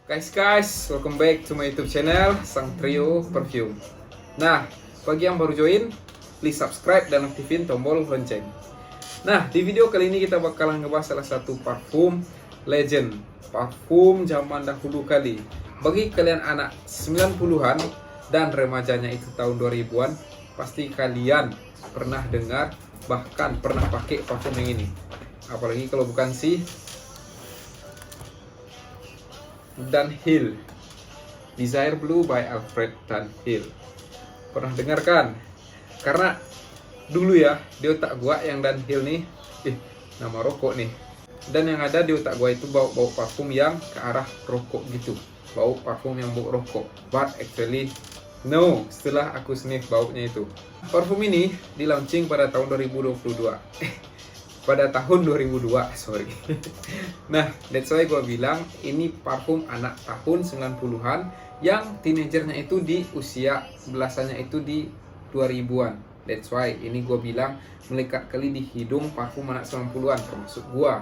Guys, welcome back to my YouTube channel Sang Trio Perfume. Nah, bagi yang baru join, please subscribe dan aktifin tombol lonceng. Nah, di video kali ini kita bakalan ngebahas salah satu parfum legend, parfum zaman dahulu kali. Bagi kalian anak 90-an dan remajanya itu tahun 2000-an, pasti kalian pernah dengar, bahkan pernah pakai parfum yang ini. Apalagi kalau bukan si Dunhill, Desire Blue by Alfred Dunhill. Pernah dengar kan? Karena dulu ya di otak gua yang Dunhill nih, nama rokok nih. Dan yang ada di otak gua itu bau parfum yang ke arah rokok gitu, bau parfum yang bau rokok. But actually no, setelah aku sniff baunya itu. Parfum ini di launching pada tahun 2022. Pada tahun 2002, sorry. Nah, that's why gue bilang ini parfum anak tahun 90-an yang teenagernya itu di usia belasannya itu di 2000-an. That's why ini gue bilang melekat kali di hidung parfum anak 90-an termasuk gue.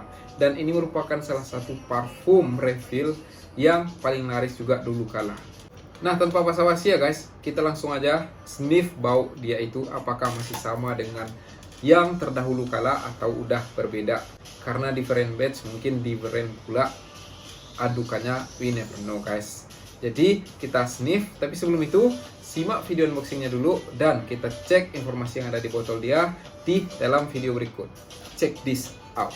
Dan ini merupakan salah satu parfum refill yang paling laris juga dulu kala. Nah, tanpa basa-basi ya guys, kita langsung aja sniff bau dia itu apakah masih sama dengan yang terdahulu kala atau udah berbeda. Karena different batch mungkin different pula adukannya, we never know guys. Jadi kita sniff, tapi sebelum itu simak video unboxingnya dulu dan kita cek informasi yang ada di botol dia di dalam video berikut. Check this out.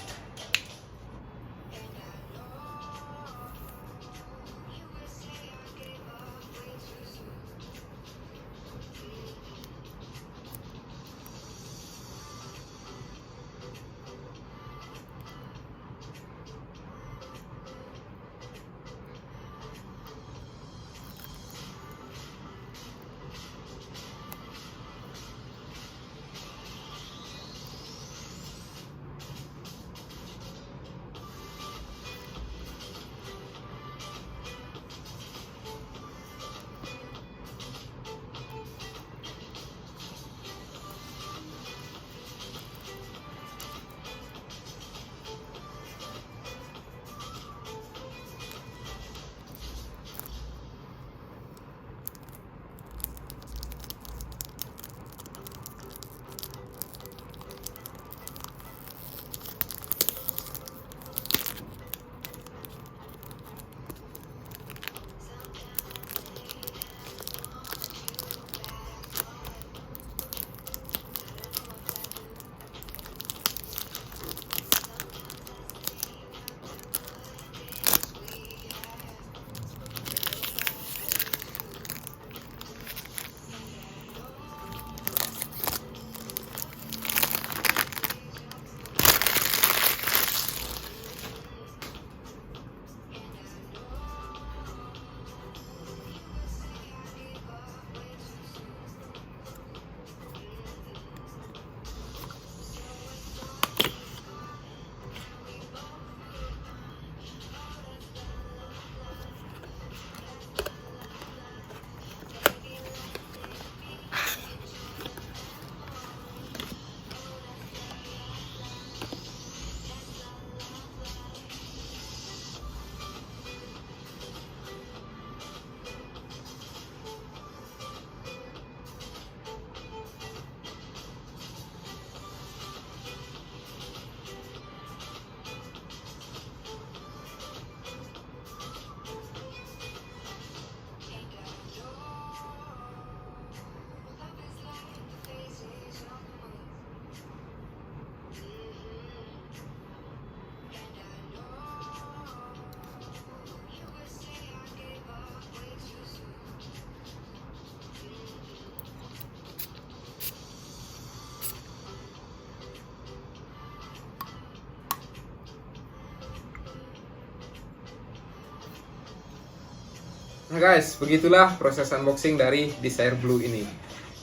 Nah guys, begitulah proses unboxing dari Desire Blue ini.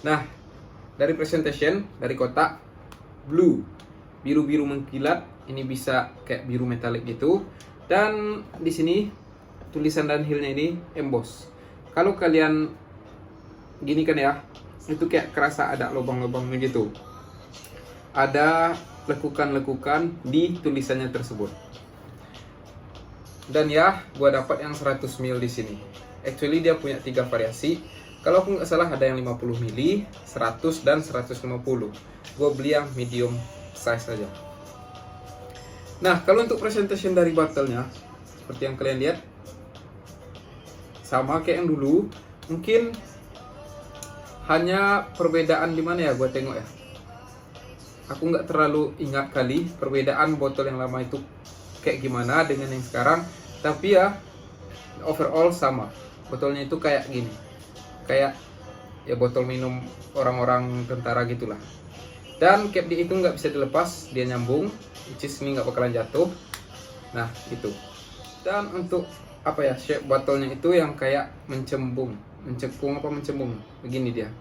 Nah, dari presentation, dari kotak blue, biru-biru mengkilat, ini bisa kayak biru metalik gitu. Dan di sini tulisan Dunhill-nya ini emboss. Kalau kalian gini kan ya, itu kayak kerasa ada lubang-lubangnya gitu. Ada lekukan-lekukan di tulisannya tersebut. Dan ya, gue dapat yang 100 ml di sini. Actually dia punya 3 variasi. Kalau aku nggak salah ada yang 50 ml, 100 dan 150. Gue beli yang medium size saja. Nah, kalau untuk presentation dari bottle-nya, seperti yang kalian lihat, sama kayak yang dulu. Mungkin hanya perbedaan di mana ya, gue tengok ya. Aku nggak terlalu ingat kali perbedaan botol yang lama itu kayak gimana dengan yang sekarang. Tapi ya, overall sama. Botolnya itu kayak gini. Kayak ya botol minum orang-orang tentara gitulah. Dan cap di itu nggak bisa dilepas, dia nyambung. Which is ini nggak bakalan jatuh. Nah, gitu. Dan untuk apa ya, shape botolnya itu yang kayak mencembung begini dia,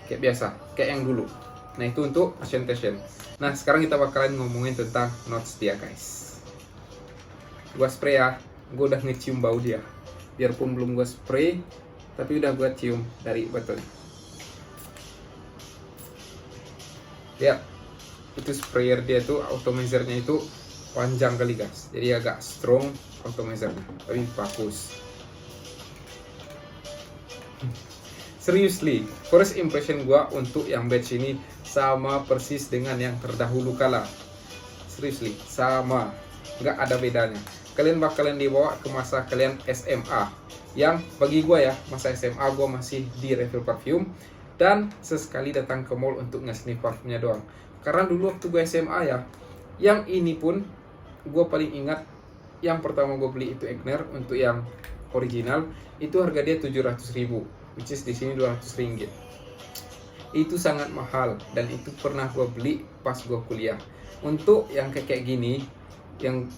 kayak biasa, kayak yang dulu. Nah, itu untuk presentation. Nah, sekarang kita bakalan ngomongin tentang notes dia, guys. Gua spray ya, gua udah ngecium bau dia, biarpun belum gua spray, tapi udah gua cium dari botolnya. Lihat, itu sprayer dia tuh, automizernya itu panjang kali, guys, jadi agak strong automizernya, tapi bagus. Seriously, first impression gua untuk yang batch ini sama persis dengan yang terdahulu kala. Seriously, sama, nggak ada bedanya. Kalian bakalan dibawa ke masa kalian SMA, yang bagi gua ya, masa SMA gua masih di refill parfum dan sesekali datang ke mall untuk nge-sniff parfumnya doang. Karena dulu waktu gua SMA ya, yang ini pun gua paling ingat, yang pertama gua beli itu Egner untuk yang original, itu harga dia 700.000. Which is di sini 200 ringgit. Itu sangat mahal dan itu pernah gue beli pas gue kuliah. Untuk yang kayak gini, yang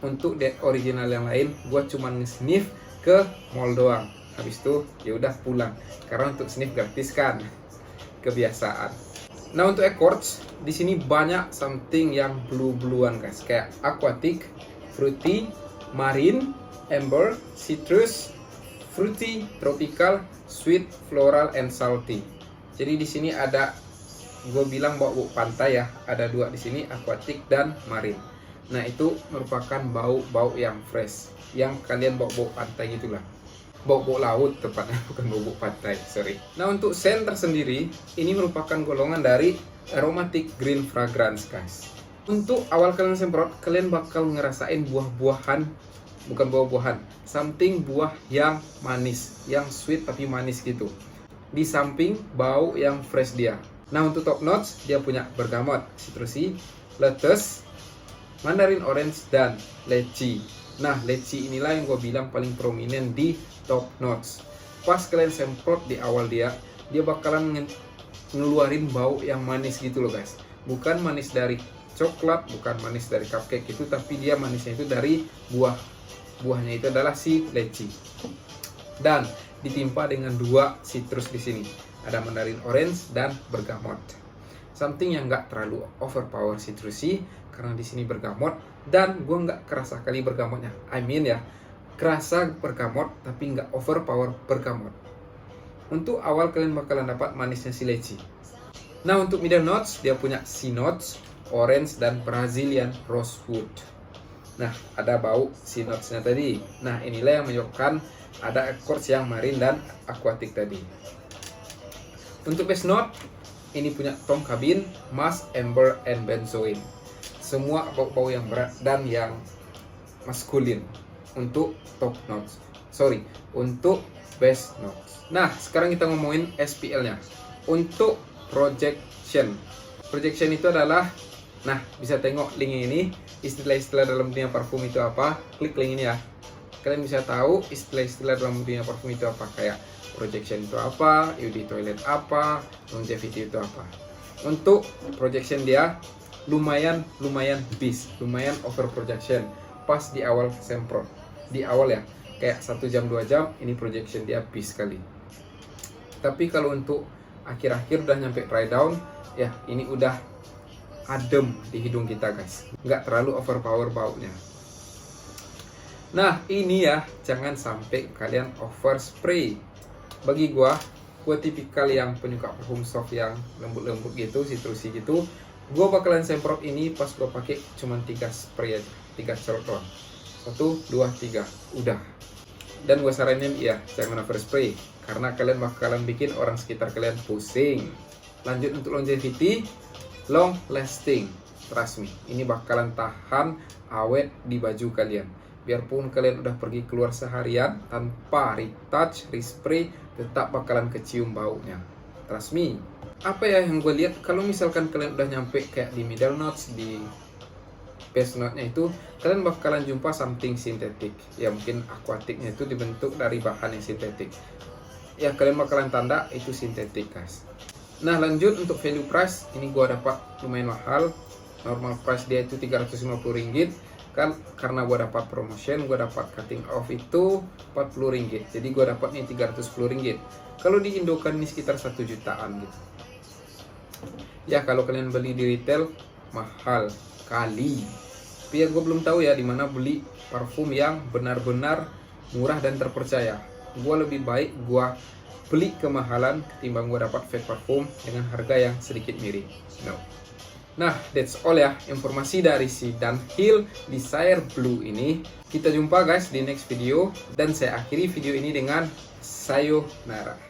untuk original yang lain, gue cuma nge-sniff ke mall doang. Habis itu ya udah pulang. Karena untuk sniff gratis kan, kebiasaan. Nah, untuk Accords di sini banyak something yang blue-bluan, guys, kayak aquatic, fruity, marine, amber, citrus, fruity, tropical, sweet, floral, and salty. Jadi di sini ada, gue bilang bau pantai ya, ada 2 di sini, aquatic dan marine. Nah, itu merupakan bau-bau yang fresh, yang kalian bau-bau pantai gitulah, bau-bau laut tepatnya, bukan bau-bau pantai, sorry. Nah, untuk scent tersendiri, ini merupakan golongan dari aromatic green fragrance, guys. Untuk awal kalian semprot, kalian bakal ngerasain buah-buahan, bukan buah-buahan, something buah yang manis, yang sweet tapi manis gitu. Di samping bau yang fresh dia. Nah, untuk top notes dia punya bergamot, citrusy, lettuce, mandarin orange, dan lychee. Nah, lychee inilah yang gue bilang paling prominent di top notes. Pas kalian semprot di awal dia bakalan ngeluarin bau yang manis gitu loh, guys. Bukan manis dari coklat, bukan manis dari cupcake itu, tapi dia manisnya itu dari buahnya itu adalah si lychee. Dan ditimpa dengan 2 citrus di sini. Ada mandarin orange dan bergamot. Something yang nggak terlalu overpower citrusy karena di sini bergamot dan gue nggak kerasa kali bergamotnya. I mean ya, kerasa bergamot tapi nggak overpower bergamot. Untuk awal kalian bakalan dapat manisnya si lychee. Nah, untuk middle notes dia punya sea notes, orange, dan Brazilian rosewood. Nah, ada bau sea notes-nya tadi. Nah, inilah yang menyebabkan ada Accords yang marine dan aquatic tadi. Untuk base note, ini punya tonka bean, musk, amber, and benzoin. Semua bau-bau yang berat dan yang maskulin untuk top notes. Sorry, untuk base notes. Nah, sekarang kita ngomongin SPL-nya. Untuk projection itu adalah, nah, bisa tengok link ini, istilah-istilah dalam dunia parfum itu apa. Klik link ini ya. Kalian bisa tahu istilah-istilah dalam dunia parfum itu apa, kayak projection itu apa, UD toilet apa, longevity itu apa. Untuk projection dia lumayan beast, lumayan over projection pas di awal semprot. Di awal ya, kayak 1 jam 2 jam ini projection dia beast sekali. Tapi kalau untuk akhir-akhir udah nyampe dry down, ya ini udah adem di hidung kita, guys. Nggak terlalu overpower baunya. Nah, ini ya, jangan sampai kalian overspray. Bagi gua tipikal yang penyuka parfum soft yang lembut-lembut gitu, citrusy gitu. Gua bakalan semprot ini pas gua pakai cuma 3 spray aja, 3 corot doang. 1, 2, 3, udah. Dan gue saranin ya jangan overspray, karena kalian bakalan bikin orang sekitar kalian pusing. Lanjut untuk longevity, long lasting, trust me, ini bakalan tahan awet di baju kalian. Biarpun kalian udah pergi keluar seharian tanpa retouch, respray, tetap bakalan kecium baunya, trust me. Apa ya yang gue lihat, kalau misalkan kalian udah nyampe kayak di middle notes, di base note-nya itu, kalian bakalan jumpa something sintetik. Ya mungkin aquaticnya itu dibentuk dari bahan yang sintetik. Ya kalian bakalan tanda itu sintetik guys. Nah lanjut untuk value price, ini gue dapat lumayan mahal. Normal price dia itu 350 ringgit. Kan karena gue dapat promotion, gue dapat cutting off itu 40 ringgit. Jadi gue dapat nih 310 ringgit. Kalau di Indokan ini sekitar 1 jutaan gitu. Ya kalau kalian beli di retail mahal kali. Tapi ya gue belum tahu ya dimana beli parfum yang benar-benar murah dan terpercaya. Gue lebih baik gue beli kemahalan ketimbang gue dapat fake parfum dengan harga yang sedikit miring. No. Nah, that's all ya informasi dari si Dunhill Desire Blue ini. Kita jumpa guys di next video, dan saya akhiri video ini dengan sayonara.